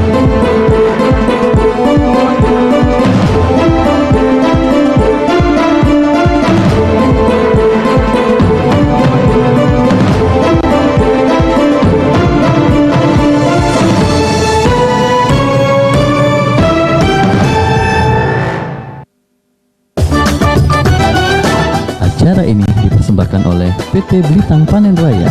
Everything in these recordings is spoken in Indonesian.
Acara ini dipersembahkan oleh PT Blitang Panen Raya.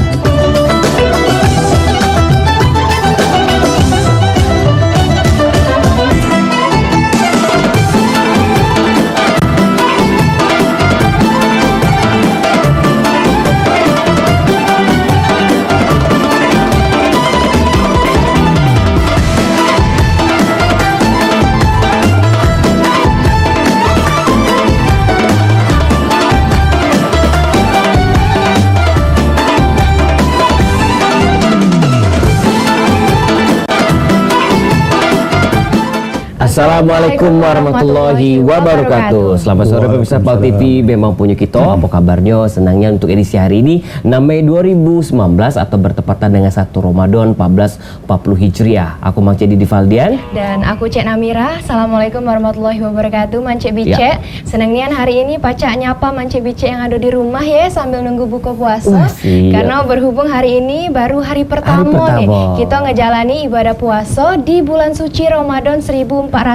Assalamualaikum warahmatullahi wabarakatuh. Selamat sore pemirsa PAL TV, memang punya kita. Apa kabarnya? Senangnya untuk edisi hari ini 6 Mei 2019 atau bertepatan dengan 1 Ramadan 1440 Hijriah. Aku Mang Cik Didi Valdian dan aku Cik Namira. Assalamualaikum warahmatullahi wabarakatuh. Mang Cik Bicek, senangnya hari ini pacak nyapa Mang Cik Bicek yang ada di rumah ya sambil nunggu buka puasa. Karena berhubung hari ini baru hari pertama nih kita ngejalani ibadah puasa di bulan suci Ramadan 1440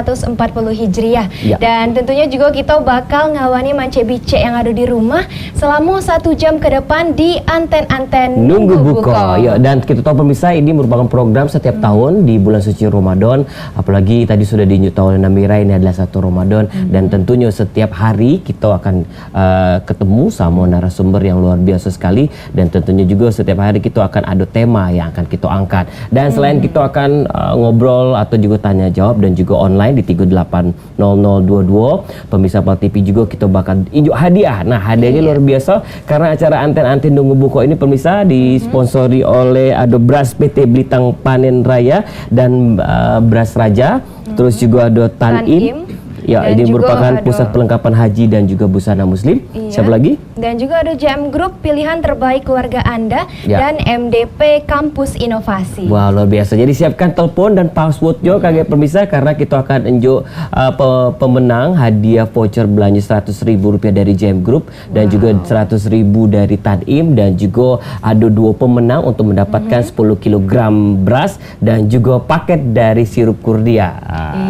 Hijriah. Dan tentunya juga kita bakal ngawani Mang Cik Bicek yang ada di rumah selama 1 jam ke depan di anten-anten Nunggu Buka. Ya, dan kita tahu pemirsa ini merupakan program setiap tahun di bulan suci Ramadan. Apalagi tadi sudah dinyut oleh Namira, ini adalah 1 Ramadan. Dan tentunya setiap hari kita akan ketemu sama narasumber yang luar biasa sekali. Dan tentunya juga setiap hari kita akan ada tema yang akan kita angkat. Dan selain kita akan ngobrol atau juga tanya jawab dan juga online di 380022 pemirsa PAL TV juga kita bakal injuk hadiah. Nah, hadiahnya luar biasa karena acara anten-anten Nunggu Buka ini pemirsa disponsori oleh ada beras PT Blitang Panen Raya dan beras Raja, terus juga ada Tan-Im. Ya, ini merupakan pusat pelengkapan haji dan juga busana muslim. Siapa lagi? Dan juga ada JM Group, pilihan terbaik keluarga Anda, dan MDP Kampus Inovasi. Wah, luar biasa. Jadi siapkan telepon dan passwordnya kaget pemirsa karena kita akan unjuk pemenang hadiah voucher belanja Rp100.000 dari JM Group dan juga Rp100.000 dari Tan-Im, dan juga ada 2 pemenang untuk mendapatkan 10 kg beras dan juga paket dari sirup Kurdia.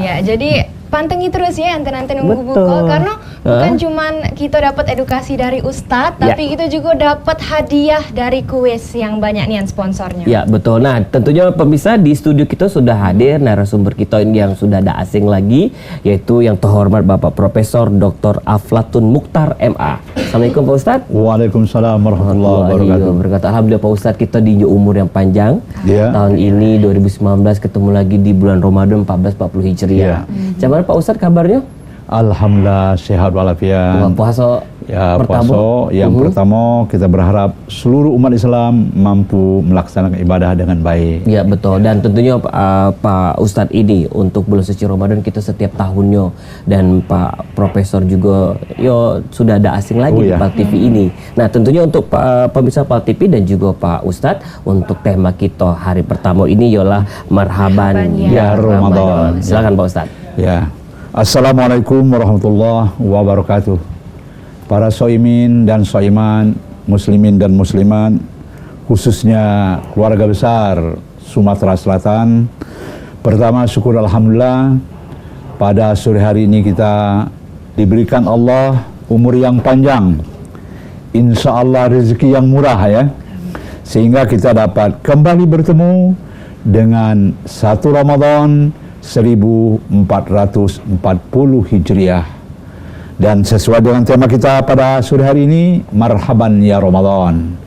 Iya, jadi pantengin terus ya anten-anten Nunggu Buka karena bukan cuman kita dapat edukasi dari Ustadz, tapi kita juga dapat hadiah dari kuis yang banyak nih sponsornya. Ya, betul. Nah, tentunya pemirsa di studio kita sudah hadir narasumber kita ini yang sudah ada asing lagi, yaitu yang terhormat Bapak Profesor Dr. Aflatun Mukhtar MA. Assalamualaikum Pak Ustadz. Waalaikumsalam warahmatullahi wabarakatuh. Alhamdulillah Pak Ustadz, kita di umur yang panjang. Tahun ini 2019 ketemu lagi di bulan Ramadan 1440 Hijriah. Cuman Pak Ustadz kabarnya? Alhamdulillah sehat walafiat. Puasa puasa yang pertama kita berharap seluruh umat Islam mampu melaksanakan ibadah dengan baik. Ya, betul. Dan tentunya Pak Ustadz ini untuk bulan suci Ramadan kita setiap tahunnya, dan Pak Profesor juga sudah ada asing lagi di PAL TV ini. Nah, tentunya untuk pemirsa PAL TV dan juga Pak Ustadz, untuk tema kita hari pertama ini ialah Marhaban ya Ramadan. Silakan Pak Ustadz. Ya. Assalamualaikum warahmatullahi wabarakatuh. Para soimin dan soiman, muslimin dan muslimat, khususnya keluarga besar Sumatera Selatan. Pertama, syukur alhamdulillah pada sore hari ini kita diberikan Allah umur yang panjang, insya Allah rezeki yang murah ya, sehingga kita dapat kembali bertemu dengan 1 Ramadan 1440 Hijriah. Dan sesuai dengan tema kita pada sore hari ini, Marhaban ya Ramadan.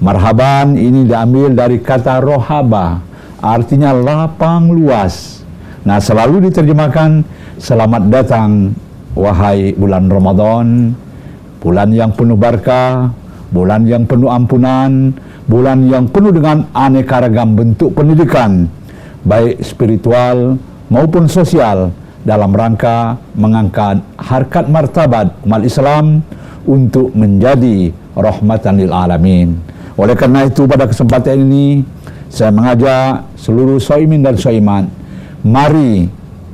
Marhaban ini diambil dari kata rohaba, artinya lapang luas. Nah, selalu diterjemahkan selamat datang wahai bulan Ramadan, bulan yang penuh berkah, bulan yang penuh ampunan, bulan yang penuh dengan aneka ragam bentuk pendidikan, baik spiritual maupun sosial, dalam rangka mengangkat harkat martabat umat Islam untuk menjadi rahmatan lil alamin. Oleh karena itu pada kesempatan ini saya mengajak seluruh soimin dan soimat Mari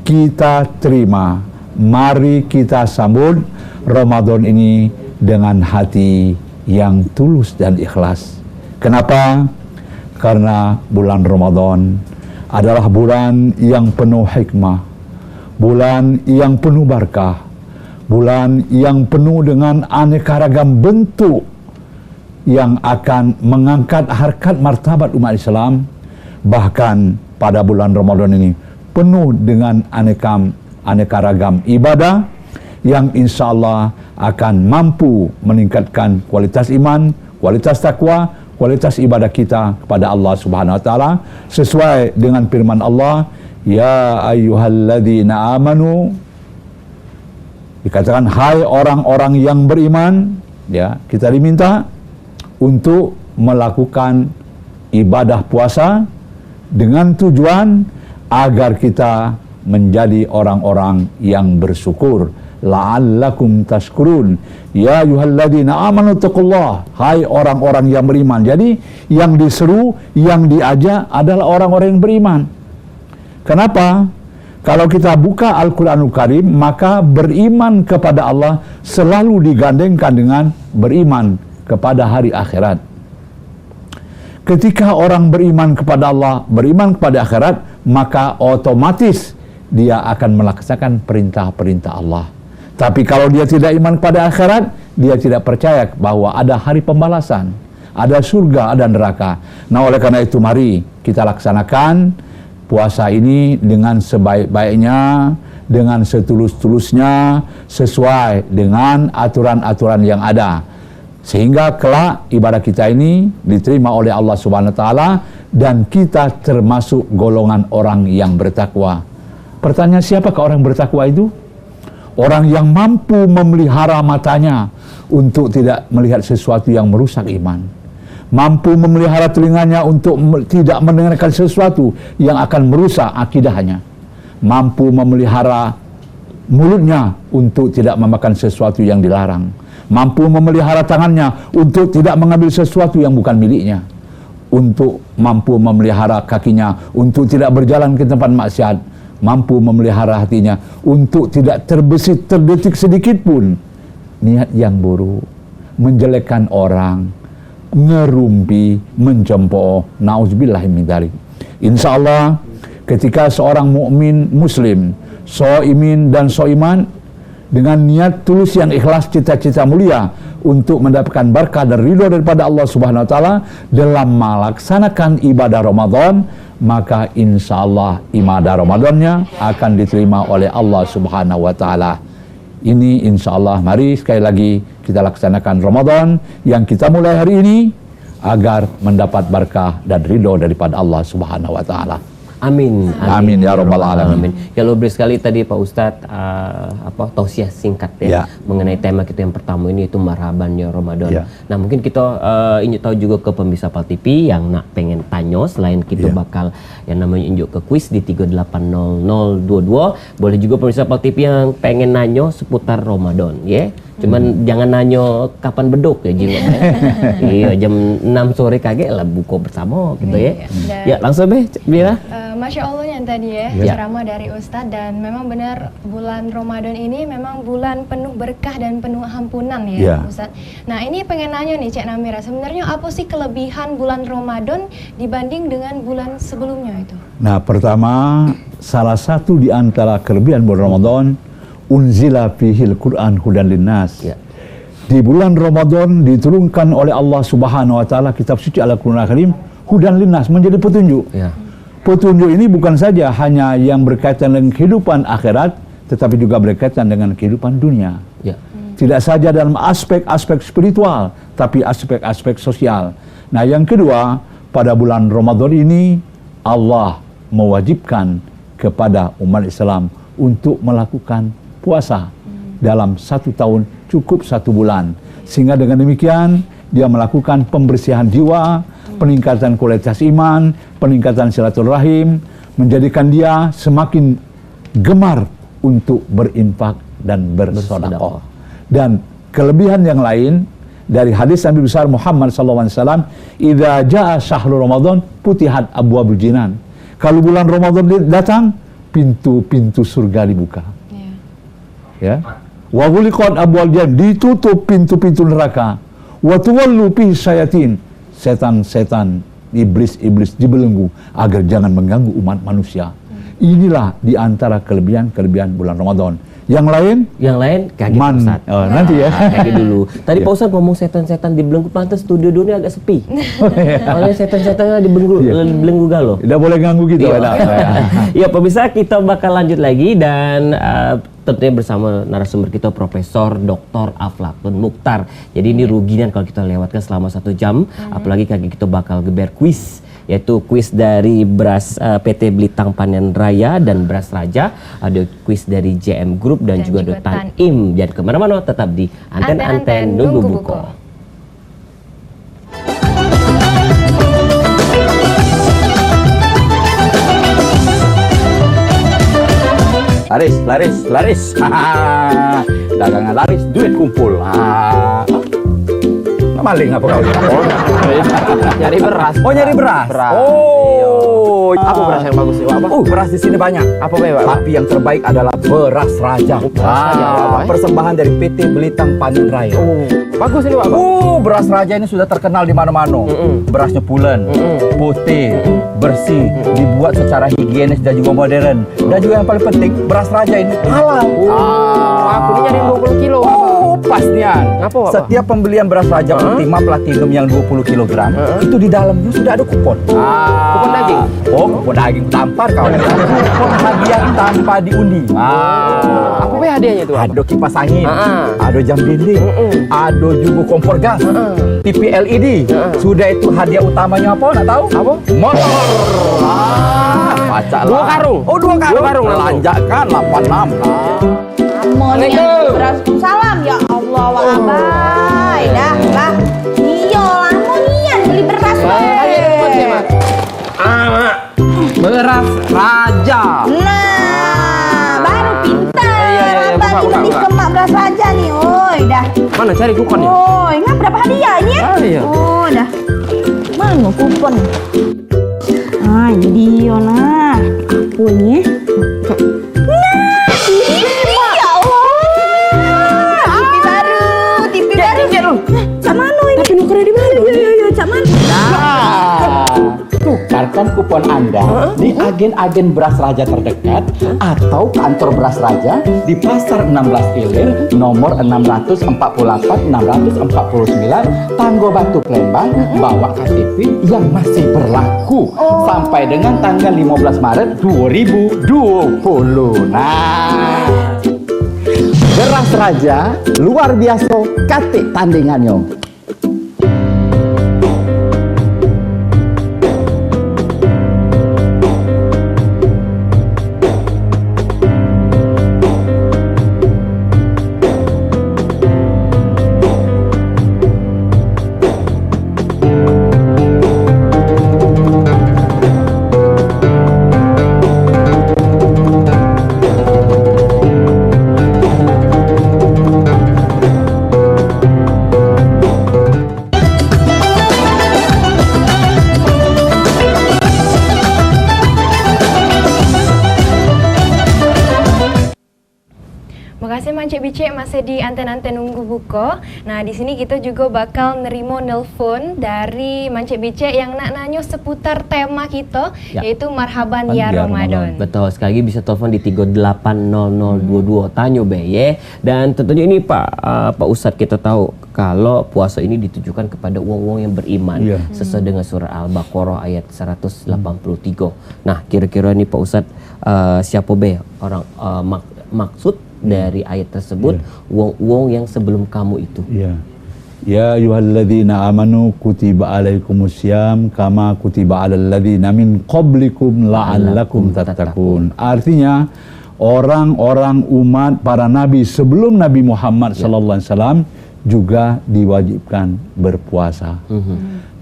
kita terima, mari kita sambut Ramadan ini dengan hati yang tulus dan ikhlas. Kenapa? Karena bulan Ramadan adalah bulan yang penuh hikmah, bulan yang penuh berkah, bulan yang penuh dengan aneka ragam bentuk yang akan mengangkat harkat martabat umat Islam. Bahkan pada bulan Ramadan ini penuh dengan aneka ragam ibadah yang insya Allah akan mampu meningkatkan kualitas iman, kualitas takwa, kualitas ibadah kita kepada Allah Subhanahu wa taala sesuai dengan firman Allah, ya ayyuhalladzina amanu, dikatakan hai orang-orang yang beriman, ya, kita diminta untuk melakukan ibadah puasa dengan tujuan agar kita menjadi orang-orang yang bersyukur. La'allakum tashkurun. Ya ayyuhalladzina amanu taqullah. Hai orang-orang yang beriman. Jadi yang diseru, yang diajak adalah orang-orang yang beriman. Kenapa? Kalau kita buka Al-Quranul Karim, maka beriman kepada Allah selalu digandengkan dengan beriman kepada hari akhirat. Ketika orang beriman kepada Allah, beriman kepada akhirat, maka otomatis dia akan melaksanakan perintah-perintah Allah. Tapi kalau dia tidak iman kepada akhirat, dia tidak percaya bahwa ada hari pembalasan, ada surga, ada neraka. Nah, oleh karena itu mari kita laksanakan puasa ini dengan sebaik-baiknya, dengan setulus-tulusnya, sesuai dengan aturan-aturan yang ada. Sehingga kelak ibadah kita ini diterima oleh Allah Subhanahu wa taala dan kita termasuk golongan orang yang bertakwa. Pertanyaan, siapakah orang bertakwa itu? Orang yang mampu memelihara matanya untuk tidak melihat sesuatu yang merusak iman. Mampu memelihara telinganya untuk tidak mendengarkan sesuatu yang akan merusak akidahnya. Mampu memelihara mulutnya untuk tidak memakan sesuatu yang dilarang. Mampu memelihara tangannya untuk tidak mengambil sesuatu yang bukan miliknya. Untuk mampu memelihara kakinya untuk tidak berjalan ke tempat maksiat. Mampu memelihara hatinya untuk tidak terbesit, terdetik sedikit pun niat yang buruk, menjelekkan orang, ngerumpi, mencemooh, nauzubillahi min dzalik. Insyaallah ketika seorang mukmin muslim, shaimin dan shaiman dengan niat tulus yang ikhlas, cita-cita mulia untuk mendapatkan berkah dan ridho daripada Allah Subhanahu wa taala dalam melaksanakan ibadah Ramadan, maka insyaallah ibadah Ramadannya akan diterima oleh Allah Subhanahu wa taala. Ini insyaallah mari sekali lagi kita laksanakan Ramadan yang kita mulai hari ini agar mendapat berkah dan ridho daripada Allah Subhanahu wa taala. Amin. Amin ya rabbal alamin. Ya, luar biasa sekali tadi Pak Ustadz tausiah singkat ya mengenai tema kita yang pertama ini, itu marhaban ya Ramadan. Ya. Nah, mungkin kita ingin tahu juga ke pemirsa Pal TV yang nak pengen tanya, selain kita bakal yang namanya injuk ke kuis di 380022, boleh juga pemirsa Pal TV yang pengen nanya seputar Ramadan ya. Cuman jangan nanya kapan beduk ya jiwa. Iya, jam 6 sore kaget lah buka bersama gitu ya. Ya, langsung Mira. Masya Allah yang tadi ya, ceramah dari Ustadz, dan memang benar bulan Ramadan ini memang bulan penuh berkah dan penuh ampunan ya Ustadz. Nah, ini pengen nanya nih Cik Namira, sebenarnya apa sih kelebihan bulan Ramadan dibanding dengan bulan sebelumnya itu? Nah, pertama, salah satu di antara kelebihan bulan Ramadan, unzila fihil Quran hudan linnas. Di bulan Ramadan diturunkan oleh Allah Subhanahu wa taala kitab suci Al-Qur'an Al-Karim, hudan linnas, menjadi petunjuk. Petunjuk ini bukan saja hanya yang berkaitan dengan kehidupan akhirat, tetapi juga berkaitan dengan kehidupan dunia. Tidak saja dalam aspek-aspek spiritual, tapi aspek-aspek sosial. Nah, yang kedua, pada bulan Ramadan ini Allah mewajibkan kepada umat Islam untuk melakukan puasa dalam 1 tahun, cukup 1 bulan, sehingga dengan demikian dia melakukan pembersihan jiwa, peningkatan kualitas iman, peningkatan silaturahim, menjadikan dia semakin gemar untuk berinfak dan bersedekah. Dan kelebihan yang lain dari hadis Nabi besar Muhammad SAW, idza jaa syahrul Ramadan futihat abwabul jinan. Kalau bulan Ramadan datang, pintu-pintu surga dibuka. Ya. Wa ghuliqat abwabul jannah, ditutup pintu-pintu neraka. Wa tuwallu fihi syayatin, setan-setan, iblis-iblis dibelenggu agar jangan mengganggu umat manusia. Inilah di antara kelebihan-kelebihan bulan Ramadan. Yang lain kaget Pak Ustaz. Oh, nanti ya. Kaget dulu. Tadi Pak Ustaz ngomong setan-setan dibelenggu, pantas studio dulu ini agak sepi. Soalnya setan-setannya dibelenggu galau. Tidak boleh ganggu gitu. Ya pemirsa, kita bakal lanjut lagi dan tentunya bersama narasumber kita Profesor Dr. Aflatun Mukhtar. Jadi ini rugian kalau kita lewatkan selama 1 jam, apalagi kaki kita bakal geber kuis, yaitu kuis dari beras PT Blitang Panen Raya dan beras Raja, ada kuis dari JM Group dan juga Tan Im. Jadi kemana-mana tetap di Anten-Anten Nunggu Buko. Laris. Dagangan laris, duit kumpul. Maling apa kau? Nyari beras. Oh, nyari beras. Oh, apa beras yang bagus sih, Pak? Beras di sini banyak. Apa Pak? Tapi yang terbaik adalah beras Raja. Persembahan dari PT Blitang Panen Raya. Bagus ini Pak. Beras Raja ini sudah terkenal di mana-mana. Berasnya pulen, putih, bersih, dibuat secara higienis dan juga modern. Dan juga yang paling penting, beras Raja ini halal. Aku ini nyari 20 kilo. Pastian. Apa, Pak? Setiap pembelian beras Raja Ultima Platinum yang 20 kg, itu di dalamnya sudah ada kupon. Kupon daging. Oh, kupon daging tampar kau. Kupon hadiah tanpa diundi. Apa Pak hadiahnya itu? Ada kipas angin, ada jam dinding, ada juga kompor gas, TV LED. Sudah itu hadiah utamanya apa? Nak tahu? Apa? Motor. Baca lah. 2 karung. Oh, 2 karung. 2 karung. Belanjakan 86. Waalaikumsalam, ya Allah, walabai. Dah lah. Iya, lamonian beli beras. Beras Raja. Nah, baru pintar. Abang ini buka. beli kemak beras Raja nih. Oi, dah. Mana cari kuponnya? Oi, nggak berapa hadiah ini ya? Iya. Oh, dah. Mana kupon? Ini dia nah. Punya. Tukarkan kupon Anda di agen-agen beras Raja terdekat atau kantor beras Raja di Pasar 16 Ilir nomor 648 649 Tanggo Batu Plembang. Bawa KTP yang masih berlaku sampai dengan tanggal 15 Maret 2020. Nah, beras Raja luar biasa kate tandingannya. Makasih Mance Bice masih di Anten-Anten Nunggu Buko. Nah, di sini kita juga bakal nerimo nelpon dari Mance Bice yang nak nanyo seputar tema kita, yaitu Marhaban ya Ramadan. Betul, sekali lagi bisa telepon di 380022 tanyo be ya. Dan tentunya ini Pak Ustadz, kita tahu kalau puasa ini ditujukan kepada wong-wong yang beriman sesuai dengan surah Al-Baqarah ayat 183. Nah, kira-kira ini Pak Ustadz, siapa be orang maksud dari ayat tersebut, wong-wong yang sebelum kamu itu? Ya ayyuhalladzina amanu kutiba alaikumusiyam kama kutiba alal ladzina min qablikum la'allakum tattaqun. Artinya orang-orang umat para nabi sebelum Nabi Muhammad sallallahu alaihi wasallam juga diwajibkan berpuasa.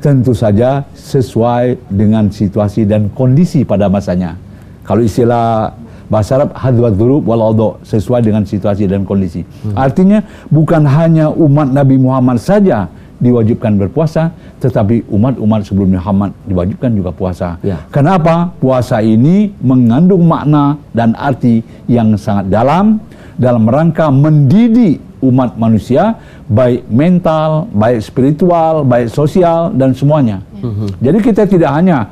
Tentu saja sesuai dengan situasi dan kondisi pada masanya. Kalau istilah bahasa Arab hadwat dzurub wal adha, sesuai dengan situasi dan kondisi. Artinya bukan hanya umat Nabi Muhammad saja diwajibkan berpuasa, tetapi umat-umat sebelum Muhammad diwajibkan juga puasa. Ya. Kenapa? Puasa ini mengandung makna dan arti yang sangat dalam rangka mendidik umat manusia, baik mental, baik spiritual, baik sosial, dan semuanya. Jadi kita tidak hanya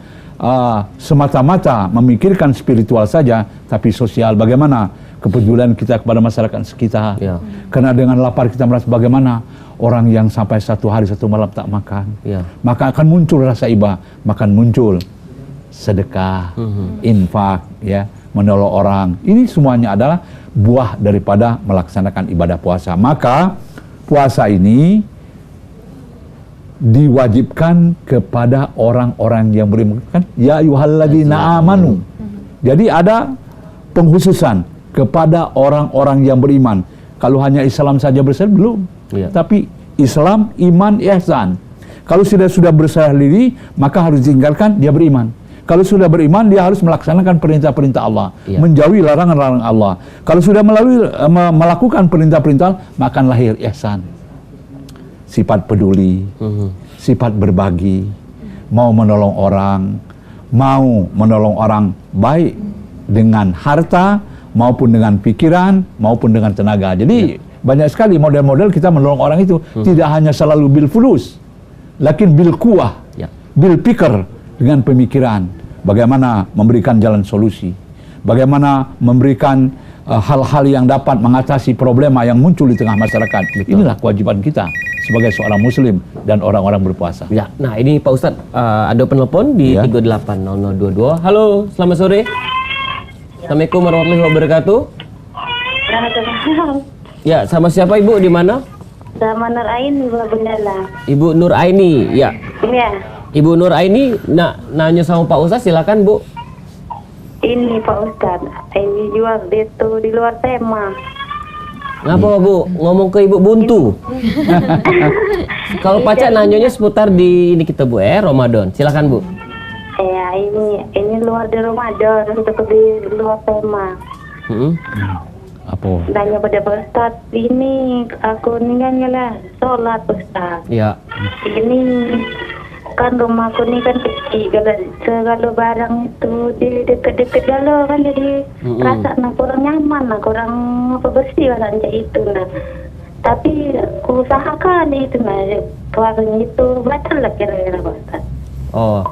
semata-mata memikirkan spiritual saja, tapi sosial. Bagaimana kepedulian kita kepada masyarakat sekitar. Ya. Karena dengan lapar kita merasa bagaimana orang yang sampai 1 hari 1 malam tak makan. Ya. Maka akan muncul rasa iba, maka muncul sedekah, infak, ya, menolong orang. Ini semuanya adalah buah daripada melaksanakan ibadah puasa. Maka puasa ini diwajibkan kepada orang-orang yang beriman. Kan? Ya ayyuhalladzina amanu. Jadi ada pengkhususan kepada orang-orang yang beriman. Kalau hanya Islam saja berserah belum. Ya. Tapi Islam, iman, ihsan. Kalau sudah berserah diri, maka harus ditinggalkan, dia beriman. Kalau sudah beriman, dia harus melaksanakan perintah-perintah Allah, Ya. menjauhi larangan-larangan Allah. Kalau sudah melakukan perintah-perintah, maka akan lahir ihsan. Sifat peduli, sifat berbagi, mau menolong orang baik dengan harta maupun dengan pikiran maupun dengan tenaga. Jadi banyak sekali model-model kita menolong orang itu, tidak hanya selalu bil fulus, lakin bil kuwah, bil pikir, dengan pemikiran. Bagaimana memberikan jalan solusi, bagaimana memberikan hal-hal yang dapat mengatasi problema yang muncul di tengah masyarakat. Inilah kewajiban kita sebagai seorang muslim dan orang-orang berpuasa. Ya, nah ini Pak Ustadz, ada penelpon di 380022. Halo, selamat sore. Assalamualaikum warahmatullahi wabarakatuh. Ya, sama siapa Ibu, di mana? Sama Nur Aini, Bu Bendala. Ibu Nur Aini, ya. Iya. Ibu Nur Aini, nanya sama Pak Ustadz, silakan Bu. Ini Pak Ustadz, ini jual itu di luar tema. Ngapa Bu? Ngomong ke Ibu buntu. Kalau Paca nanyanya seputar di ini kita Bu, Ramadan. Silakan Bu. Ya, ini luar di Ramadan, untuk di luar tema. Apa? Nanya pada Pak Ustadz, ini aku ningannya lah sholat Ustadz. Ya. Ini kan rumahku ini kan kecil, kalau barang itu di deket-deket galau kan, jadi rasa kurang nyaman, kurang bersih kan itu. Nah, tapi aku usahakan itu, keluarnya itu batal lah kira-kira Pak Ustadz. Oh,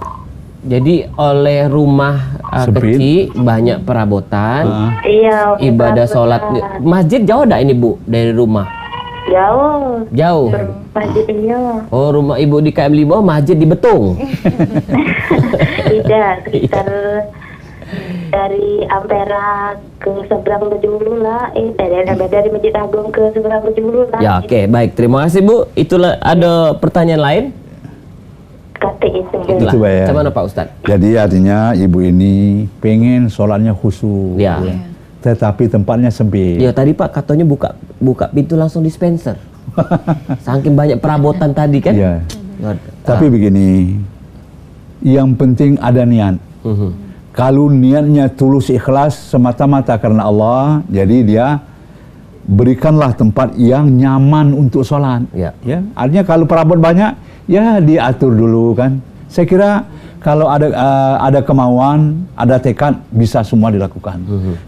jadi oleh rumah kecil banyak perabotan. Iya. Ibadah sholat masjid jauh dak ini Bu dari rumah? Jauh. Jauh. Masjid iya. Oh, rumah Ibu di KM 5, masjid di Betung. Tidak, sekitar dari Ampera ke seberang Bejulu lah. Dari Masjid Agung ke seberang Bejulu lah. Ya, oke, baik. Terima kasih Bu. Itulah, ada pertanyaan lain? Kata itu. Itulah. Itu, Pak, ya. Macam mana Pak Ustadz? Jadi artinya ibu ini pengen sholatnya khusyuk, Ya. tetapi tempatnya sempit. Ya tadi Pak katanya buka pintu langsung dispenser. Saking banyak perabotan tadi kan? Iya. Tapi begini, yang penting ada niat. Kalau niatnya tulus ikhlas semata-mata karena Allah, jadi dia berikanlah tempat yang nyaman untuk sholat. Ya. Ya, artinya kalau perabot banyak, ya diatur dulu kan. Saya kira kalau ada kemauan, ada tekad, bisa semua dilakukan.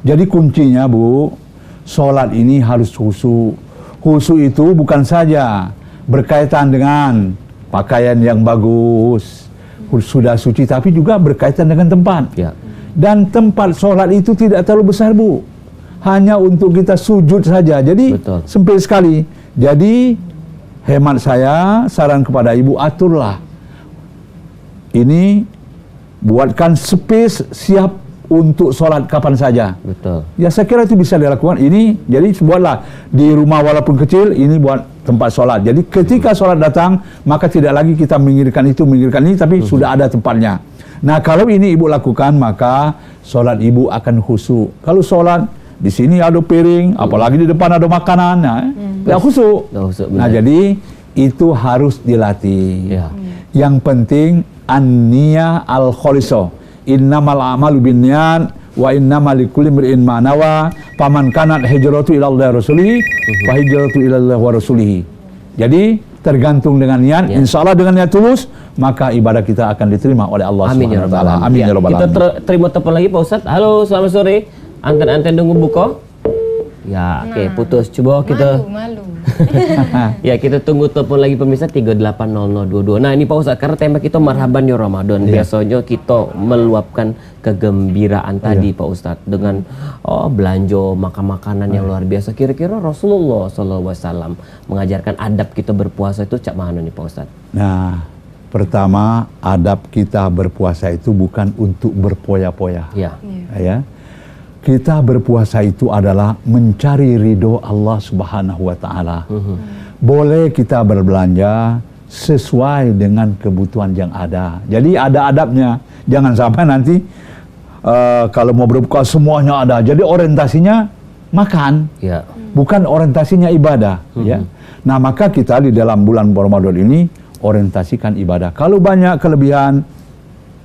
Jadi kuncinya Bu, sholat ini harus khusyuk. Khusyuk itu bukan saja berkaitan dengan pakaian yang bagus, sudah suci, tapi juga berkaitan dengan tempat. Ya. Dan tempat sholat itu tidak terlalu besar Bu, hanya untuk kita sujud saja. Jadi Betul. sempit sekali. Jadi hemat saya, saran kepada ibu, aturlah. Ini buatkan space siap untuk sholat kapan saja. Betul. Ya saya kira itu bisa dilakukan. Ini jadi buatlah di rumah walaupun kecil, ini buat tempat sholat. Jadi ketika sholat datang, maka tidak lagi kita menginginkan itu, menginginkan ini, tapi sudah ada tempatnya. Nah kalau ini ibu lakukan, maka sholat ibu akan khusyuk. Kalau sholat di sini ada piring, apalagi di depan ada makanan, nah, ya khusyuk. Nah jadi itu harus dilatih. Ya. Yang penting an-niyah al-khaliso. Innamal a'malu binniyat wa innamal likulli imri'in ma nawa. Faman kanat hijratu ila Allah wa rasulihi fa hijratu ila Allah wa rasulihi. Jadi tergantung dengan niat. Ya. Insya Allah dengan niat tulus, maka ibadah kita akan diterima oleh Allah Amin ya Subhanahu wa rabbal taala. alamin. Amin ya Ya, rabbal kita alamin. terima telepon lagi Pak Ustadz. Halo, selamat sore. Anten nunggu buka. Ya, oke, putus. Coba kita Malu. ya kita tunggu telepon lagi pemirsa 380022. Nah ini Pak Ustadz, karena tema kita marhaban ya Ramadan. Biasanya kita meluapkan kegembiraan tadi Pak Ustadz dengan belanja makan makanan yang luar biasa. Kira-kira Rasulullah SAW mengajarkan adab kita berpuasa itu cak mana nih Pak Ustadz? Nah, pertama adab kita berpuasa itu bukan untuk berpoya-poya. Ya. Ya. Kita berpuasa itu adalah mencari ridho Allah Subhanahu wa taala. Boleh kita berbelanja sesuai dengan kebutuhan yang ada. Jadi ada adabnya. Jangan sampai nanti kalau mau berbuka semuanya ada. Jadi orientasinya makan, Ya. bukan orientasinya ibadah. Ya. Nah maka kita di dalam bulan Ramadan ini orientasikan ibadah. Kalau banyak kelebihan,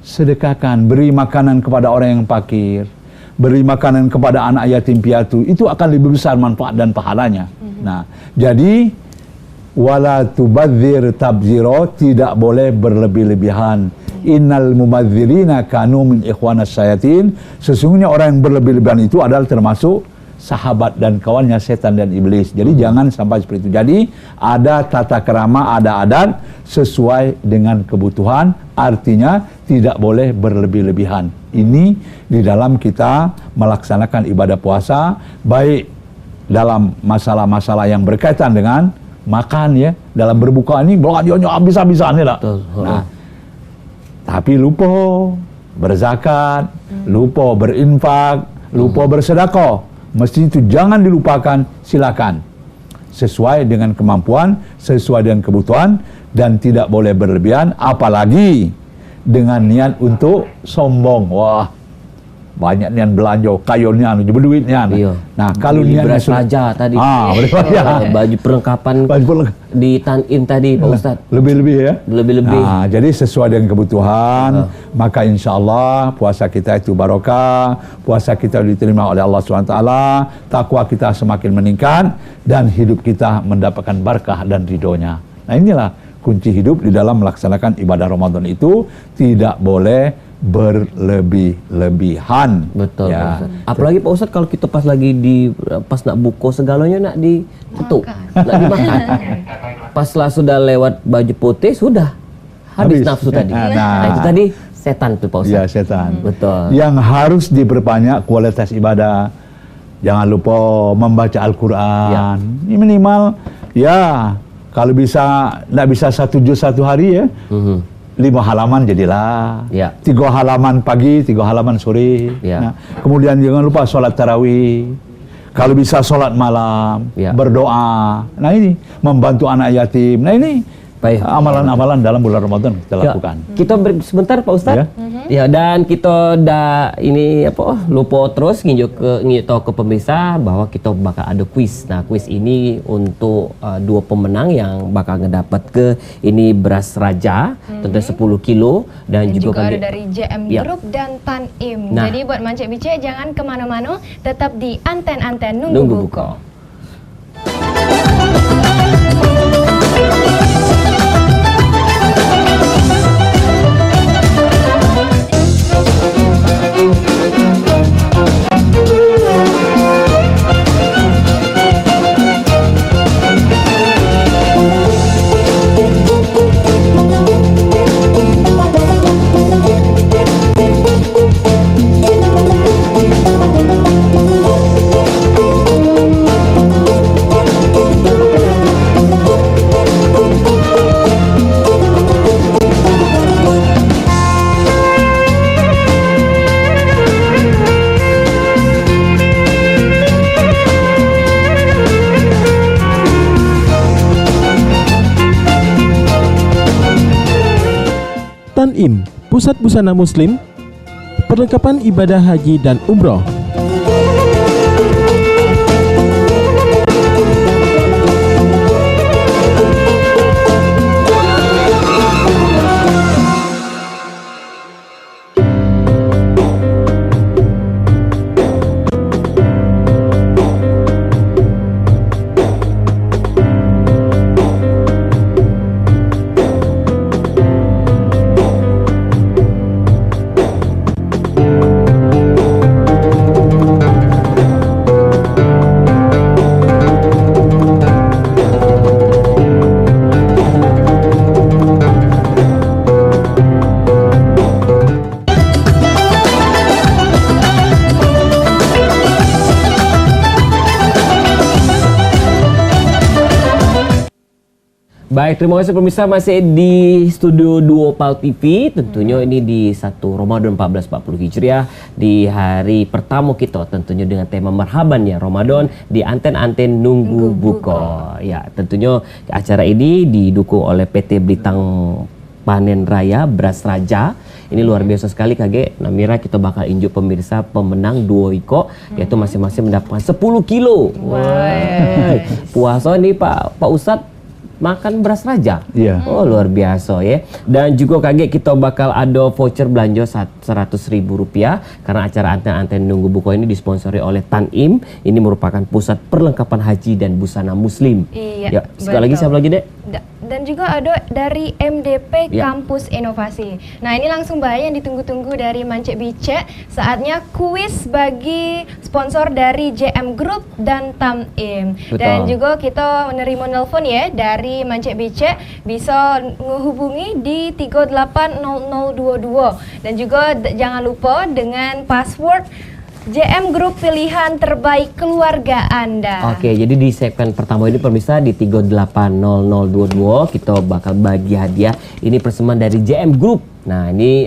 sedekahkan, beri makanan kepada orang yang fakir, beri makanan kepada anak yatim piatu, itu akan lebih besar manfaat dan pahalanya. Nah, jadi wala tubadzir tabziro, tidak boleh berlebih-lebihan. Innal mubadzirina kanu min ikhwanas syayatin. Sesungguhnya orang yang berlebih-lebihan itu adalah termasuk sahabat dan kawannya setan dan iblis. Jadi jangan sampai seperti itu. Jadi ada tata kerama, ada adat sesuai dengan kebutuhan. Artinya tidak boleh berlebih-lebihan. Ini di dalam kita melaksanakan ibadah puasa, baik dalam masalah-masalah yang berkaitan dengan makan ya, dalam berbuka ini belanjanya habis-habisan ya. Nah, tapi lupa berzakat, lupa berinfak, lupa bersedekah. Mesti itu jangan dilupakan, silakan. Sesuai dengan kemampuan, sesuai dengan kebutuhan, dan tidak boleh berlebihan, apalagi dengan niat untuk sombong. Wah, banyak niat belanja, kayunya, berduitnya. Iya. Nah, kalau Beli niatnya beras raja tadi. beras raja. Baju perlengkapan di Tanim tadi Pak Ustadz. Lebih-lebih ya. Lebih-lebih. Nah, jadi sesuai dengan kebutuhan, maka insya Allah puasa kita itu barokah, puasa kita diterima oleh Allah SWT, takwa kita semakin meningkat, dan hidup kita mendapatkan berkah dan ridhonya. Nah inilah kunci hidup di dalam melaksanakan ibadah Ramadan itu, tidak boleh berlebih-lebihan. Betul Pak ya. Ustadz. Apalagi Pak Ustadz kalau kita pas lagi pas nak buka segalanya nak ditutup, nak dimakan. Pas lah sudah lewat baju putih sudah habis nafsu tadi. Nah, itu tadi setan tuh Pak Ustadz. Ya, setan. Betul. Yang harus diperbanyak kualitas ibadah. Jangan lupa membaca Al-Quran. Ini minimal ya, kalau bisa, tidak bisa 1 juz 1 hari ya. 5 halaman jadilah. Ya. 3 halaman pagi, 3 halaman sore. Ya. Nah, kemudian jangan lupa sholat tarawih. Kalau bisa sholat malam, Ya. berdoa. Nah ini membantu anak yatim. Nah ini Baik. amalan-amalan dalam bulan Ramadan kita lakukan. Kita break sebentar Pak Ustadz. Ya, dan kita lupa terus nginjok tahu ke pemirsa bahwa kita bakal ada kuis. Nah, kuis ini untuk 2 pemenang yang bakal ngedapat ke ini beras raja, tentunya 10 kilo dan juga ada dari JM Ya. Group dan Tanim. Nah. Jadi buat Mancik Bice jangan kemana-mana, tetap di anten-anten nunggu nunggu buka. buka. Tanim, Pusat Busana Muslim, perlengkapan ibadah haji dan umroh. Baik, terima kasih pemirsa, masih di studio Duo Pal TV. Tentunya ini di 1 Ramadan 1440 Hijriah, di hari pertama kita tentunya dengan tema Marhaban ya Ramadan di Anten-Anten Nunggu Buko. Ya, tentunya acara ini didukung oleh PT Blitang Panen Raya Beras Raja. Ini luar biasa sekali Kage. Namira kita bakal injuk pemirsa pemenang 2 iko, yaitu masing-masing mendapatkan 10 kilo. Wah. Puasa nih Pak Ustadz makan beras raja. Iya. Oh, luar biasa ya. Dan juga kaget kita bakal ada voucher belanja Rp100.000 karena acara Anten-Anten Nunggu Buko ini disponsori oleh Tan-Im. Ini merupakan pusat perlengkapan haji dan busana muslim. Iya. Ya, sekali lagi siapa lagi, Dek? Dan juga ada dari MDP Ya. Kampus Inovasi. Nah, ini langsung bahaya yang ditunggu-tunggu dari Mancek Bicek. Saatnya kuis bagi sponsor dari JM Group dan Tan-Im. Betul. Dan juga kita menerima nelpon ya dari Mancek Bicek, bisa menghubungi di 380022. Dan juga jangan lupa dengan password JM Group pilihan terbaik keluarga Anda. Oke, jadi di segmen pertama ini pemirsa di 380022 kita bakal bagi hadiah. Ini persembahan dari JM Group. Nah, ini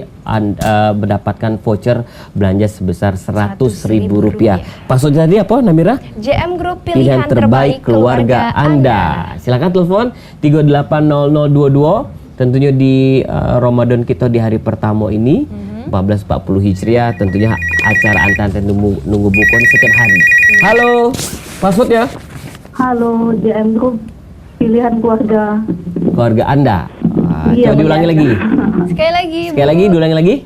mendapatkan voucher belanja sebesar Rp100.000. Password tadi apa, Namira? JM Group pilihan terbaik keluarga Anda. Silakan telepon 380022. Tentunya di Ramadan kita di hari pertama ini 1440 Hijriah, tentunya acara Anten-Anten Nunggu Buko ini setiap hari. Halo, password ya? Halo, JM Group pilihan keluarga. Keluarga Anda. Iya, Coba diulangi lagi. Sekali lagi, Diulangi lagi.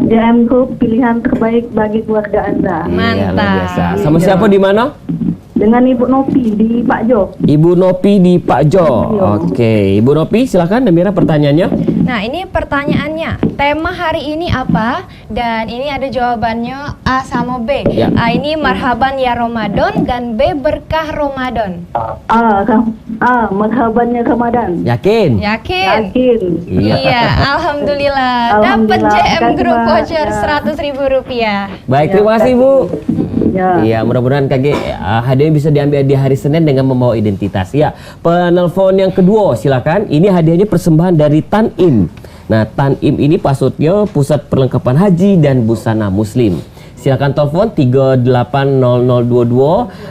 JM Group pilihan terbaik bagi keluarga Anda. Iya, luar Mantap. biasa. Sama siapa di mana? Dengan Ibu Nopi di Pak Jo. Ibu Nopi di Pak Jo. Oke, Ibu Nopi silakan Namira pertanyaannya. Nah, ini pertanyaannya. Tema hari ini apa? Dan ini ada jawabannya A sama B. Ya. A ini marhaban ya Ramadan dan B berkah Ramadan. Marhabannya Ramadan. Yakin? Yakin? Yakin. Iya, alhamdulillah. Dapat Alhamdulillah. JM Group Terima kasih, voucher Mbak. Rp100.000. Baik, terima kasih Bu. Ya. Iya, mudah-mudahan KG hadiahnya bisa diambil di hari Senin dengan membawa identitas. Ya, penelpon yang kedua silakan. Ini hadiahnya persembahan dari Tan-Im. Nah, Tan-Im ini passwordnya Pusat Perlengkapan Haji dan Busana Muslim. Silakan telepon 380022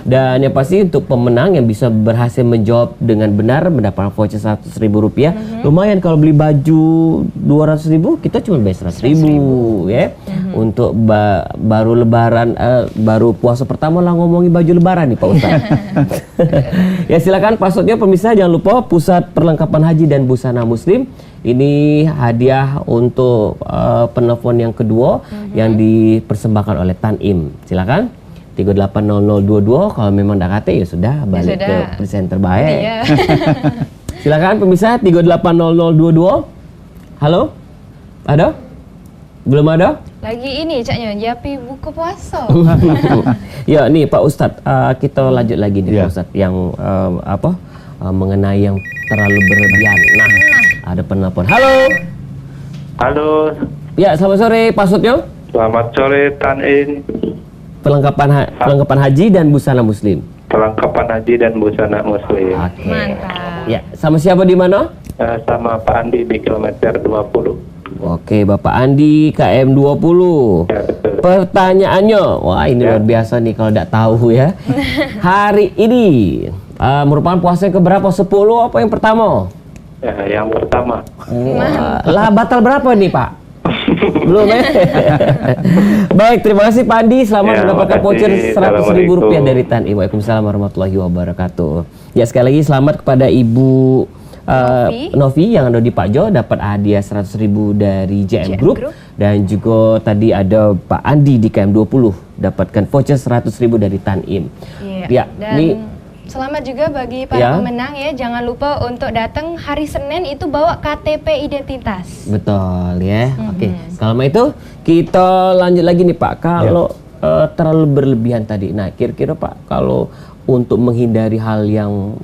dan yang pasti untuk pemenang yang bisa berhasil menjawab dengan benar mendapatkan voucher Rp100.000. Lumayan kalau beli baju Rp200.000 kita cuma bayar Rp100.000 ya. Untuk baru lebaran baru puasa pertama lah ngomongin baju lebaran nih Pak Ustaz. Ya silakan passwordnya pemirsa, jangan lupa Pusat Perlengkapan Haji dan Busana Muslim. Ini hadiah untuk penelpon yang kedua yang dipersembahkan oleh Tan-Im. Silakan 380022. Kalau memang dah kata ya sudah balik ke presenter baik. Iya. Silakan pemirsa 380022. Halo? Ada? Belum ada? Lagi ini caknya Japi buka puasa. Ya nih Pak Ustadz, kita lanjut lagi nih Ya. Pak Ustadz yang mengenai yang terlalu berlebihan. Nah, ada penelpon. Halo. Halo, Ya, selamat sore. Passwordnya? selamat sore Tan-In. Perlengkapan haji dan busana muslim. Perlengkapan haji dan busana muslim. Oke. Mantap. Ya, sama siapa di mana? Sama Pak Andi di kilometer 20. Oke, Bapak Andi KM 20. Ya, betul. Pertanyaannya, wah ini luar biasa nih kalau tidak tahu ya. Hari ini merupakan puasa yang keberapa? 10 apa yang pertama? Ya, yang pertama. Lah batal berapa nih Pak? Belum ya? Baik, terima kasih Pak Andi. Selamat Ya, mendapatkan makasih. voucher Rp100.000 Assalamualaikum. dari Tan-Im. Waalaikumsalam warahmatullahi wabarakatuh. Ya sekali lagi selamat kepada Ibu Novi yang ada di Pak Jo, dapat hadiah Rp100.000 dari JM Group. Dan juga tadi ada Pak Andi di KM20 dapatkan voucher Rp100.000 dari Tan-Im. Iya. Ya, Dan ini selamat juga bagi para Ya. pemenang ya. Jangan lupa untuk datang hari Senin itu bawa KTP identitas. betul ya. Oke, kalau itu kita lanjut lagi nih Pak. Kalau terlalu berlebihan tadi. Nah, kira-kira Pak kalau untuk menghindari hal yang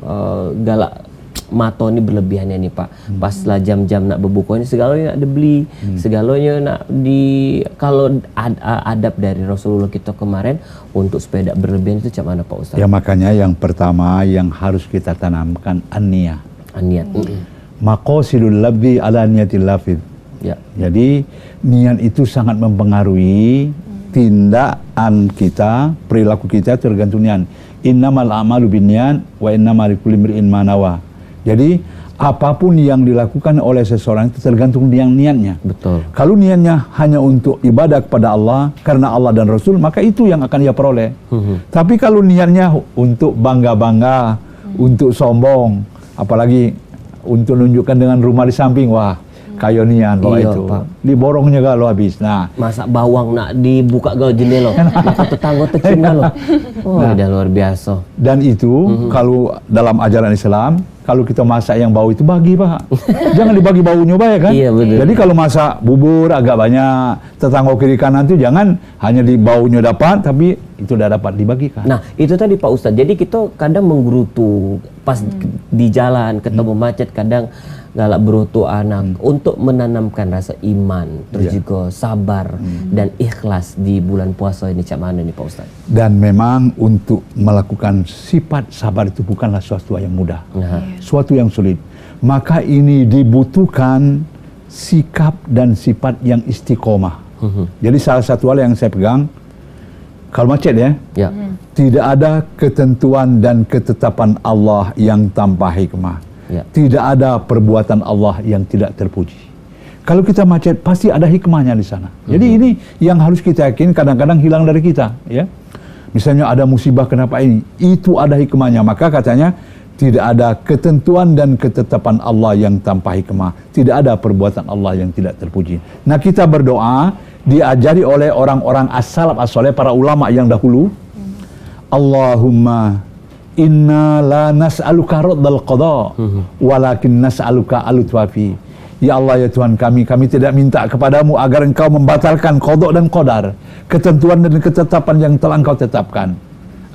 galak mata ini berlebihannya nih Pak. Pas lah jam-jam nak berbuka ini segalanya nak dibeli, segalanya nak kalau adab dari Rasulullah kita kemarin untuk sepeda berlebihan itu macam mana Pak Ustaz? Ya makanya yang pertama yang harus kita tanamkan an-niyah. Niat. Maqasidul labdi ala niyatil lafid. Ya. Jadi niat itu sangat mempengaruhi tindakan kita, perilaku kita tergantung niat. Innamal a'malu binniyat wa innamal likulli imri'in ma nawa. Jadi apapun yang dilakukan oleh seseorang itu tergantung dengan niatnya. Betul. Kalau niatnya hanya untuk ibadah kepada Allah karena Allah dan Rasul, maka itu yang akan ia peroleh. Tapi kalau niatnya untuk bangga-bangga, untuk sombong, apalagi untuk menunjukkan dengan rumah di samping, wah kayo nian lo Iya, itu. Pak. Diborongnya gak lo habis. Nah, Masak bawang nak dibuka gak jendela, maka tetangga tercinta lo. Oh, udah luar biasa. dan itu kalau dalam ajaran Islam, kalau kita masak yang bau itu bagi, Pak. Jangan dibagi baunya, Pak, ya kan? Iya, betul. Jadi kalau masak bubur agak banyak, tetangga kiri kanan itu jangan hanya di baunya dapat, tapi itu udah dapat dibagikan. Nah, itu tadi Pak Ustadz. Jadi kita kadang menggerutu pas di jalan ketemu macet, kadang galak berutu anak untuk menanamkan rasa iman, terus Iya. juga sabar dan ikhlas di bulan puasa ini. Cak mana nih Pak Ustadz? Dan memang untuk melakukan sifat sabar itu bukanlah suatu yang mudah, suatu yang sulit. Maka ini dibutuhkan sikap dan sifat yang istiqomah. Jadi salah satu hal yang saya pegang, kalau macet ya, tidak ada ketentuan dan ketetapan Allah yang tanpa hikmah. Ya. Tidak ada perbuatan Allah yang tidak terpuji. Kalau kita macet, pasti ada hikmahnya di sana. Jadi ini yang harus kita yakin, kadang-kadang hilang dari kita, ya. Misalnya ada musibah, kenapa ini? Itu ada hikmahnya. Maka katanya tidak ada ketentuan dan ketetapan Allah yang tanpa hikmah. Tidak ada perbuatan Allah yang tidak terpuji. Nah, kita berdoa diajari oleh orang-orang as-salaf as-saleh, para ulama yang dahulu. Allahumma inna la nas'aluka raddal qada walakin nas'aluka al-lutfi. Ya Allah, ya Tuhan kami tidak minta kepadamu agar engkau membatalkan qada dan qadar, ketentuan dan ketetapan yang telah engkau tetapkan.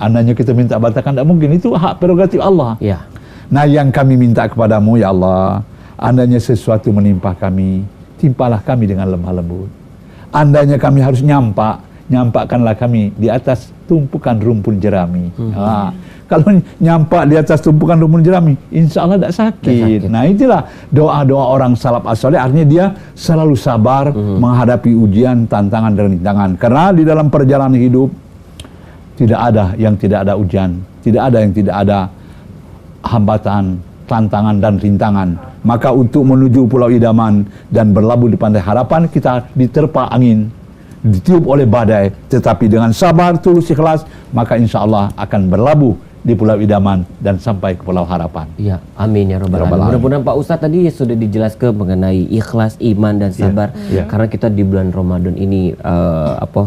Andainya kita minta batalkan, tidak mungkin, itu hak prerogatif Allah. Ya. Nah, yang kami minta kepadamu, ya Allah, andainya sesuatu menimpa kami, timpalah kami dengan lemah lembut. Andainya kami harus nyampakkanlah kami di atas tumpukan rumpun jerami. Kalau nyampak di atas tumpukan rumpun jerami, insya Allah tidak sakit. Nah, itulah doa-doa orang salaf as-saleh. Artinya dia selalu sabar menghadapi ujian, tantangan dan rintangan. Karena di dalam perjalanan hidup tidak ada yang tidak ada ujian, tidak ada yang tidak ada hambatan, tantangan dan rintangan. Maka untuk menuju Pulau Idaman dan berlabuh di Pantai Harapan, kita diterpa angin, ditiup oleh badai, tetapi dengan sabar, tulus, ikhlas, maka insya Allah akan berlabuh di Pulau Idaman dan sampai ke Pulau Harapan. Ya, amin ya rabbal alamin. Mudah-mudahan Pak Ustadz tadi sudah dijelaskan mengenai ikhlas, iman dan sabar. Karena kita di bulan Ramadan ini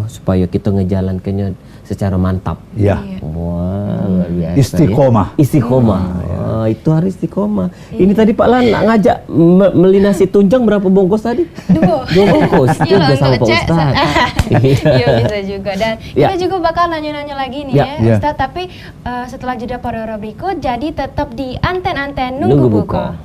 supaya kita ngejalankannya secara mantap. Ya. Wah, luar biasa. Istiqomah. Ya. Istiqomah. Itu harus istiqomah. Ini tadi Pak Lan ngajak melinasi tunjang berapa bungkus tadi? 2 bungkus. Juga sama Pak Ustadz. Iya, bisa juga. Dan kita juga bakal nanya-nanya lagi nih ya, Ustadz. Tapi setelah jeda pariwara berikut, jadi tetap di anten-anten Nunggu Buka.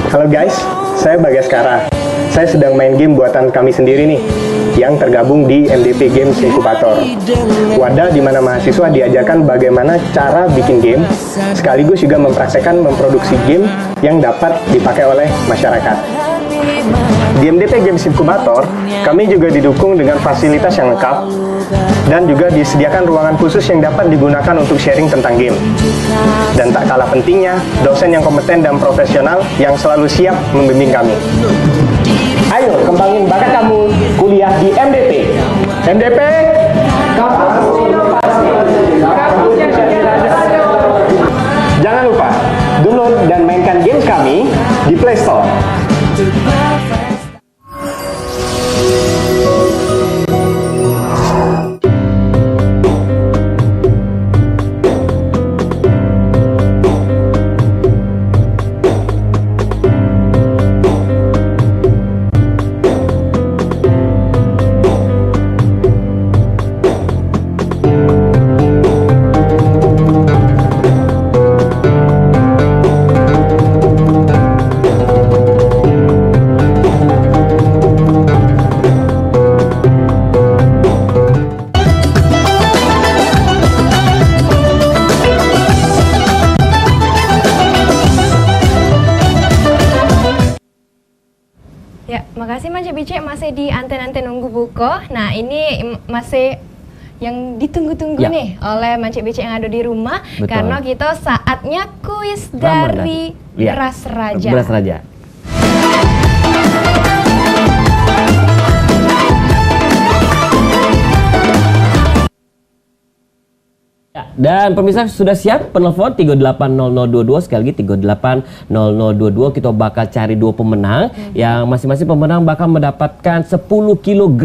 Halo guys, saya Bagaskara. Saya sedang main game buatan kami sendiri nih, yang tergabung di MDP Games Inkubator. Wadah di mana mahasiswa diajarkan bagaimana cara bikin game, sekaligus juga mempraktekkan memproduksi game yang dapat dipakai oleh masyarakat. Di MDP Games Inkubator, kami juga didukung dengan fasilitas yang lengkap, dan juga disediakan ruangan khusus yang dapat digunakan untuk sharing tentang game. Dan tak kalah pentingnya, dosen yang kompeten dan profesional yang selalu siap membimbing kami. Ayo kembangin bakat kamu kuliah di MDP. MDP, kampus inovasi. Jangan lupa download dan mainkan games kami di Play Store. Ya, makasih Mance Bice masih di Anten-Anten Nunggu Buko. Nah, ini masih yang ditunggu-tunggu nih oleh Mance Bice yang ada di rumah. Betul. Karena kita saatnya kuis Ramadan. dari Ya. Beras Raja. Beras Raja. Dan pemirsa sudah siap penelpon 380022, sekali lagi 380022. Kita bakal cari 2 pemenang yang masing-masing pemenang bakal mendapatkan 10 kg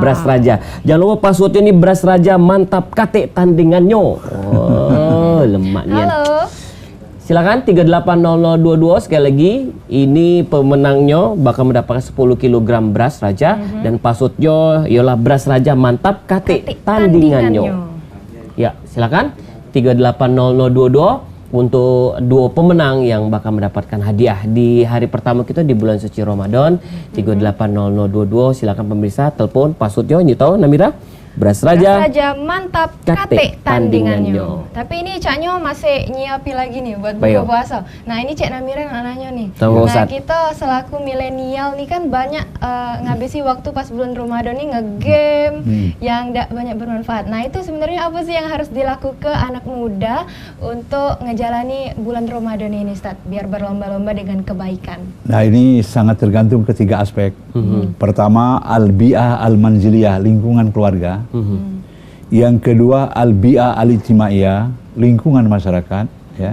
beras raja. Jangan lupa passwordnya ini beras raja mantap kate tandingannya. Oh, lemaknya. Halo. Silakan 380022, sekali lagi ini pemenangnya bakal mendapatkan 10 kg beras raja dan passwordnya ialah beras raja mantap kate tandingannya. Ya, silakan 380022 untuk 2 pemenang yang bakal mendapatkan hadiah di hari pertama kita di bulan suci Ramadan. 380022, silakan pemirsa telepon passwordnya tahu Namira. Beras Raja. Beras Raja mantap kate tandingannya. Tapi ini Caknyo masih nyiapi lagi nih buat buka puasa. Nah, ini Cek Namira yang nanya nih. Nah, kita selaku milenial nih kan banyak ngabisi waktu pas bulan Ramadan nih ngegame yang tidak banyak bermanfaat. Nah, itu sebenarnya apa sih yang harus dilakukan anak muda untuk ngejalani bulan Ramadan ini, Ustaz, biar berlomba-lomba dengan kebaikan? Nah, ini sangat tergantung ketiga aspek. Pertama, al-bi'ah al-manziliyah, lingkungan keluarga. Yang kedua, al-bi'ah al-ijtimaiyah, lingkungan masyarakat, ya.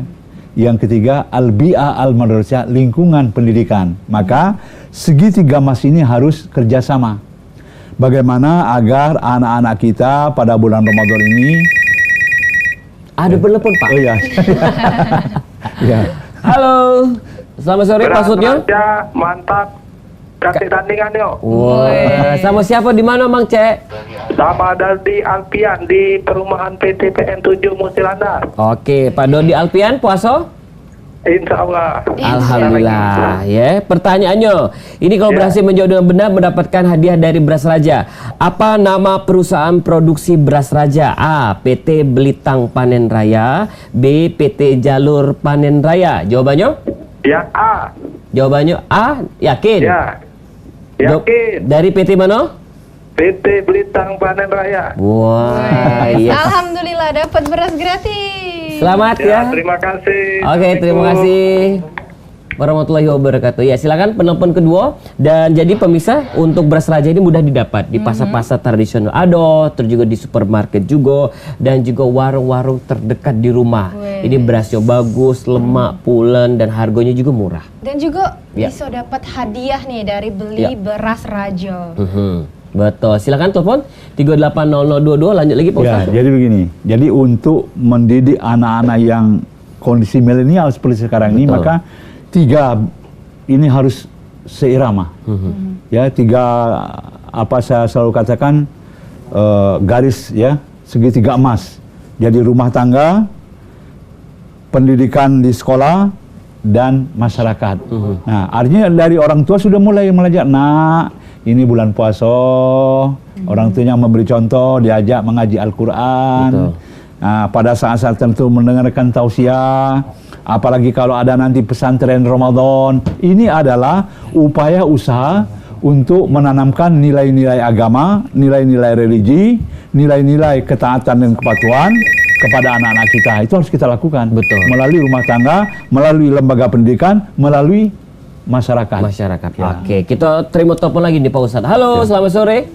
Yang ketiga, al-bi'ah al-madrasah, lingkungan pendidikan. Maka segitiga mas ini harus kerjasama. Bagaimana agar anak-anak kita pada bulan Ramadan ini ada penelpon, Pak. Oh ya. Ya. Halo. Selamat sore, passwordnya. Mantap. Kasih tandingan yuk. Wah, sama siapa di mana Mang Cek? Sama di Alpian di perumahan PT PN 7 Musilandar. Oke, Pak Dodi Alpian puasa? Insya Allah. Alhamdulillah. Ya, pertanyaannya, ini kalau berhasil menjawab dengan benar mendapatkan hadiah dari Beras Raja. Apa nama perusahaan produksi Beras Raja? A. PT Belitang Panen Raya. B. PT Jalur Panen Raya. Jawabannya? Yang A. Jawabannya A. Yakin? Ya. Yakin. Dari PT mana? PT Belitang Panen Raya. Wah, yes. Alhamdulillah dapat beras gratis. Selamat ya. Terima kasih. Oke, terima kasih warahmatullahi wabarakatuh. Ya, silakan penelpon kedua. Dan jadi pemirsa, untuk Beras Raja ini mudah didapat di pasar-pasar tradisional ada, terus juga di supermarket juga, dan juga warung-warung terdekat di rumah. Ini berasnya bagus, lemak, pulen, dan harganya juga murah. Dan juga bisa dapat hadiah nih dari beli Beras Raja. Betul, silakan telepon 380022. Lanjut lagi Pak Ustaz. Ya, jadi begini. Jadi untuk mendidik anak-anak yang kondisi milenial seperti sekarang ini, maka 3 ini harus seirama. Ya, 3 apa saya selalu katakan garis ya, segitiga emas. Jadi rumah tangga, pendidikan di sekolah, dan masyarakat. Nah, artinya dari orang tua sudah mulai belajar. Nah, ini bulan puasa, orang tuanya memberi contoh, diajak mengaji Al-Quran. Nah, pada saat-saat tertentu mendengarkan tausiah, apalagi kalau ada nanti pesantren Ramadan. Ini adalah upaya usaha untuk menanamkan nilai-nilai agama, nilai-nilai religi, nilai-nilai ketaatan dan kepatuhan kepada anak-anak kita. Itu harus kita lakukan. Betul. Melalui rumah tangga, melalui lembaga pendidikan, melalui masyarakat. Ya. Oke, kita terima telepon lagi nih Pak Ustadz. Halo, selamat sore.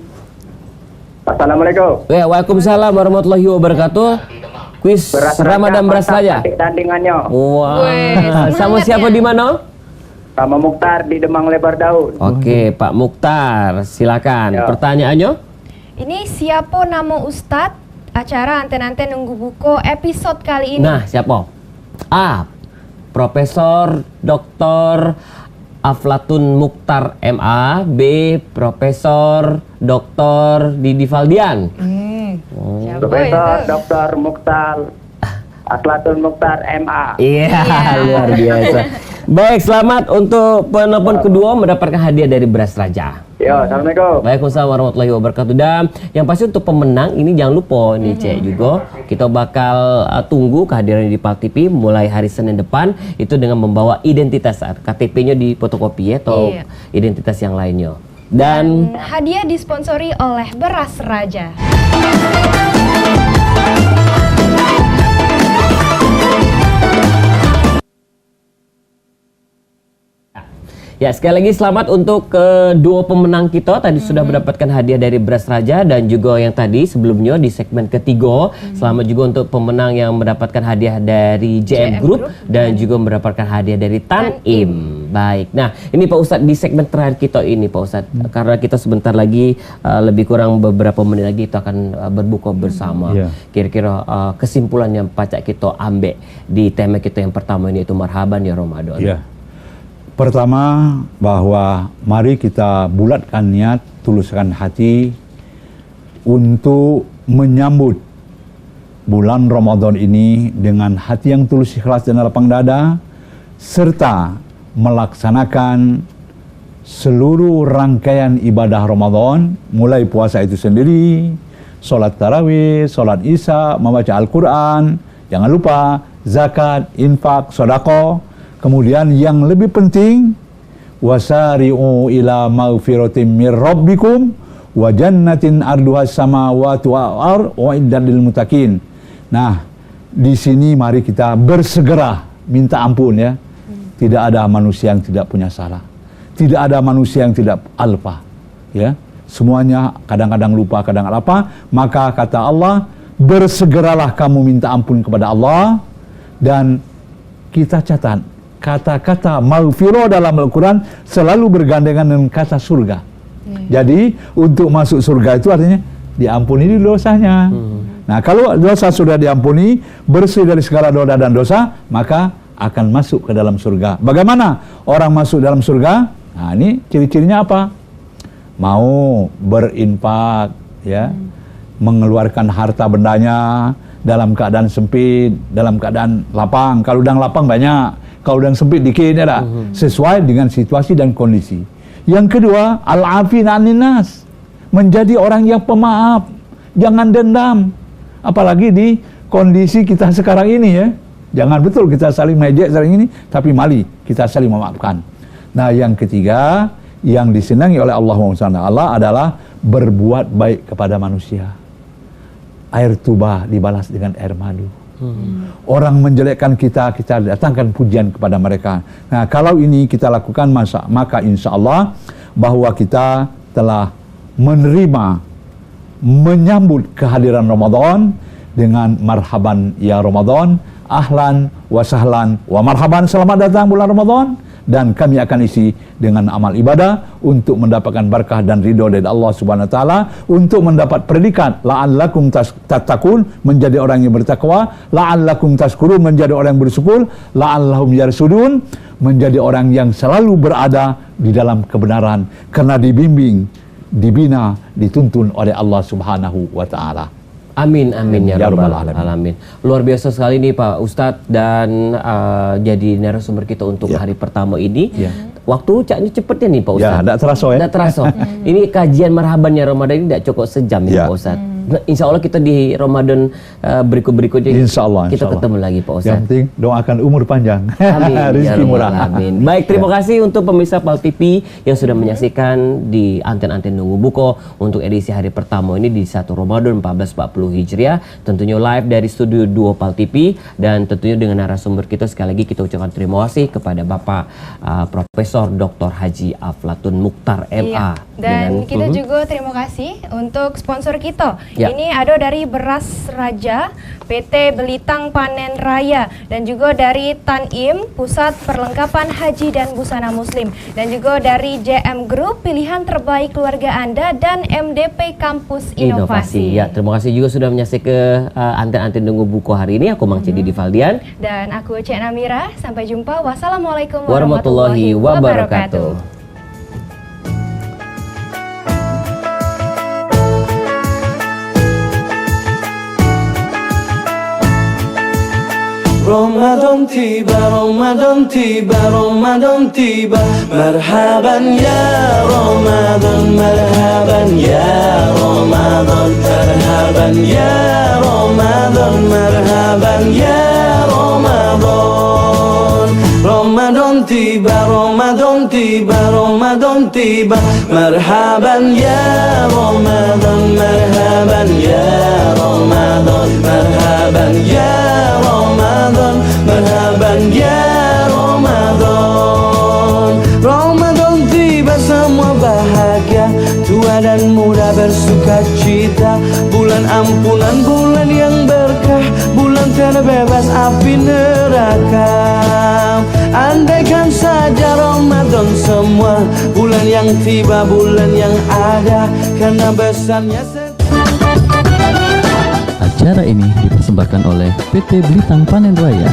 Assalamualaikum. Waalaikumsalam warahmatullahi wabarakatuh. Kuis Ramadan Beras Raja. Tandingannya. Wah, sama siapa di mana? Sama Mukhtar di Demang Lebar Daun. Oke, Pak Mukhtar, silakan. Pertanyaannya? Ini siapa nama Ustadz acara Anten-Anten Nunggu Buko episode kali ini? Nah, siapa? A. Profesor Dr. Aflatun Mukhtar MA. B. Profesor Dr. Didi Valdian. Profesor Dr. Mukhtar Aflatun Mukhtar MA. Iya, luar biasa. Baik, selamat untuk penelpon kedua mendapatkan hadiah dari Beras Raja. Ya, Assalamualaikum. Waalaikumsalam warahmatullahi wabarakatuh. Dan yang pasti untuk pemenang ini jangan lupa nih Cek juga kita bakal tunggu kehadiran di PAL TV mulai hari Senin depan itu dengan membawa identitas KTP-nya di fotokopi ya atau identitas yang lainnya. Dan hadiah disponsori oleh Beras Raja. ya sekali lagi selamat untuk kedua pemenang kita tadi sudah mendapatkan hadiah dari Beras Raja dan juga yang tadi sebelumnya di segmen ketiga selamat juga untuk pemenang yang mendapatkan hadiah dari JM Group dan juga mendapatkan hadiah dari Tanim. Baik, nah ini Pak Ustadz di segmen terakhir kita ini Pak Ustadz karena kita sebentar lagi lebih kurang beberapa menit lagi kita akan berbuka bersama. Kira-kira kesimpulan yang pacak kita ambil di tema kita yang pertama ini itu marhaban ya Ramadan. Pertama, bahwa mari kita bulatkan niat, tuluskan hati untuk menyambut bulan Ramadan ini dengan hati yang tulus, ikhlas dan lapang dada, serta melaksanakan seluruh rangkaian ibadah Ramadan, mulai puasa itu sendiri, sholat tarawih, sholat isya, membaca Al-Quran, jangan lupa zakat, infak, sedekah. Kemudian yang lebih penting, wasari'u ila maghfiratin mir rabbikum wa jannatin arduhas samawati wal ardh uiddat lil muttaqin. Nah, di sini mari kita bersegera minta ampun ya. Tidak ada manusia yang tidak punya salah. Tidak ada manusia yang tidak alfa. Ya. Semuanya kadang-kadang lupa, kadang-kadang apa. Maka kata Allah, bersegeralah kamu minta ampun kepada Allah. Dan kita catat kata-kata maghfirah dalam Al-Quran selalu bergandengan dengan kata surga. Jadi untuk masuk surga itu artinya diampuni dosanya. Nah, kalau dosa sudah diampuni, bersih dari segala noda dan dosa, maka akan masuk ke dalam surga. Bagaimana orang masuk dalam surga? Nah, ini ciri-cirinya apa? Mau berinfak, ya, mengeluarkan harta bendanya dalam keadaan sempit, dalam keadaan lapang. Kalau udang lapang banyak, kalau udang sempit dikit ya, sesuai dengan situasi dan kondisi. Yang kedua, al-afin anin nas, menjadi orang yang pemaaf, jangan dendam. Apalagi di kondisi kita sekarang ini ya. Jangan betul kita saling mejek saling ini, tapi mari kita saling memaafkan. Nah, yang ketiga yang disenangi oleh Allah SWT adalah berbuat baik kepada manusia. Air tuba dibalas dengan air madu. Orang menjelekkan kita, kita datangkan pujian kepada mereka. Nah, kalau ini kita lakukan maka insya Allah bahwa kita telah menerima, menyambut kehadiran Ramadan dengan marhaban ya Ramadan, ahlan wa sahlan wa marhaban, selamat datang bulan Ramadan. Dan kami akan isi dengan amal ibadah untuk mendapatkan berkah dan ridho dari Allah Subhanahu wa taala, untuk mendapat predikat la'allakum tattaqun, menjadi orang yang bertakwa, la'allakum tashkurun, menjadi orang yang bersyukur, la'allahum yarsudun, menjadi orang yang selalu berada di dalam kebenaran karena dibimbing, dibina, dituntun oleh Allah Subhanahu wa taala. Amin, amin ya rabbal alamin. Luar biasa sekali nih Pak Ustadz dan jadi narasumber kita untuk hari pertama ini. Waktu cak ini cepetnya nih Pak Ustadz. Ya, tidak terasa ya. Tidak terasa. Ini kajian marhabannya Ramadan ini tidak cukup sejam ya Pak Ustadz. Insya Allah kita di Ramadan berikutnya insya Allah, kita ketemu lagi Pak Ustadz. Yang penting doakan umur panjang. Amin. Rezeki murah. Amin. Baik, terima kasih untuk pemirsa PAL TV yang sudah menyaksikan di anten-anten Nunggu Buko untuk edisi hari pertama ini di 1 Ramadan 1440 Hijriah. Tentunya live dari studio 2 PAL TV dan tentunya dengan narasumber kita sekali lagi kita ucapkan terima kasih kepada Bapak Profesor Dr. Haji Aflatun Mukhtar MA. Dan kita juga terima kasih untuk sponsor kita. Ini ada dari Beras Raja, PT Belitang Panen Raya, dan juga dari Tanim, Pusat Perlengkapan Haji dan Busana Muslim, dan juga dari JM Group, pilihan terbaik keluarga Anda, dan MDP Kampus Inovasi. Ya, terima kasih juga sudah menyaksikan anten-anten Nunggu Buku hari ini. Aku Mang Cedi Divaldian. Dan aku Cek Namira. Sampai jumpa. Wassalamualaikum warahmatullahi wabarakatuh. Ramadan tiba, Ramadan tiba, Ramadan tiba. Marhaban ya Ramadan, marhaban ya Ramadan, marhaban ya Ramadan, marhaban ya Ramadan. Ramadan tiba, Ramadan tiba, Ramadan tiba. Marhaban ya Ramadan, marhaban ya Ramadan, marhaban ya Ramadan, marhaban ya Ramadan. Ramadan tiba, semua bahagia, tua dan muda bersuka cita. Bulan ampunan, bulan yang berkah, bulan terbebas api neraka. Andaikan saja Ramadan semua, bulan yang tiba, bulan yang ada, karena besarnya Acara ini dipersembahkan oleh PT Blitang Panen Raya.